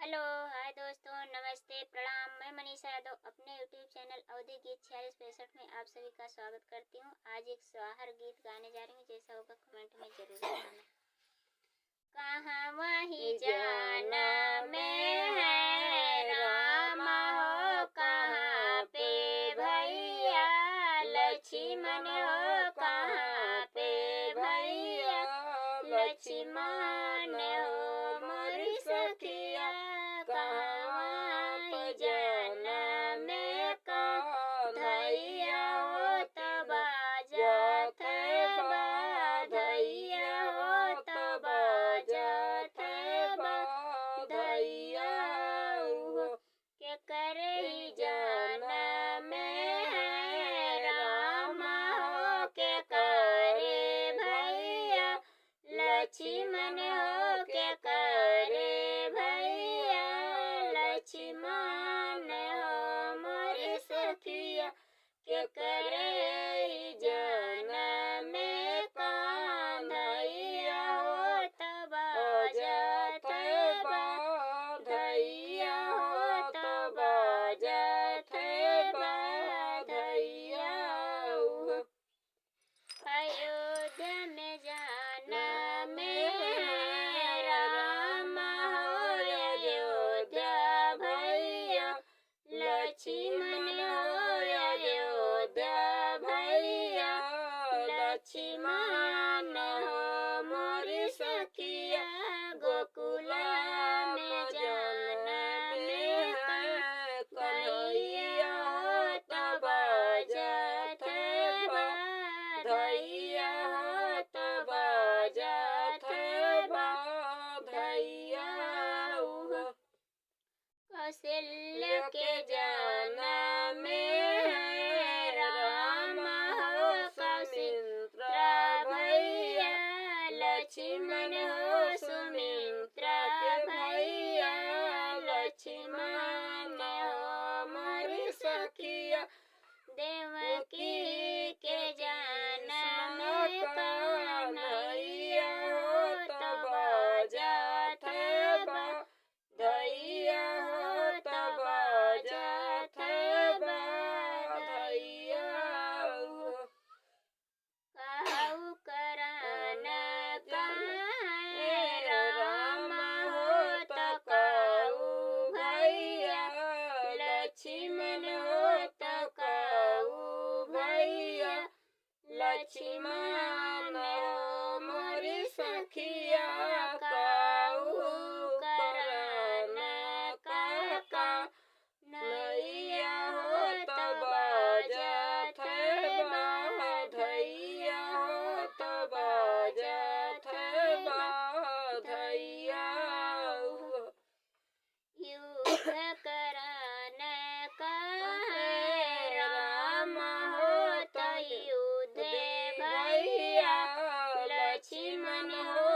Hello, हाय दोस्तों, नमस्ते, प्रणाम। मैं मनीषा यादव अपने यूट्यूब चैनल अवधि गीत 4665 में आप सभी का स्वागत करती हूँ। आज एक सोहर गीत गाने जा रही हूँ, जैसा होगा कमेंट में जरूर बताना। कहाँ वही जाना में है रामा हो, कहाँ पे भैया लक्ष्मण हो, कहाँ पे भैया लक्ष्मण हो मोरी सखिया, कहाँ पे जाना में का धैया हो तब बाजत है बाधैया हो तब बाजत है बाधैया हो, के करे ही जाना में है रामा हो, के करे भैया लक्ष्मण हो, के करे भैया लक्ष्मण हो मोरी सखिया, के करे जाना में कान्हैया हो तब बाजत है बाधैया हो तब बाजत है बाधैया हो। अयोध्या में जाना में है रामा हो, अयोध्या भैया लक्ष्मण हो, अयोध्या भैया लक्ष्मण हो मोरी सखिया, गोकुला में जाना में है कन्हैया हो तब बाजत है बाधैया हो तब बाजत है बाधैया हो। कौशल्य के जाना में है रामा हो, कौशित्रा भैया लक्ष्मण हो, सुमित्रा के भैया लक्ष्मण हो मोरी सखिया, देवकी के जाना में कान्हैया हो तब बाजत है बाधैया हो तब बाजत है बाधैया हो। कहु कराना कहाँ है रामा हो, तो कहु भैया लक्ष्मण हो, तो कहु भैया लक्ष्मण हो मोरी सखिया, कहु कराना काका नैया हो तब बाजत है बाधैया हो तब बाजत है बाधैया हो। युद्ध कराना का है रामा हो, तो युद्ध भैया लक्ष्मण हो,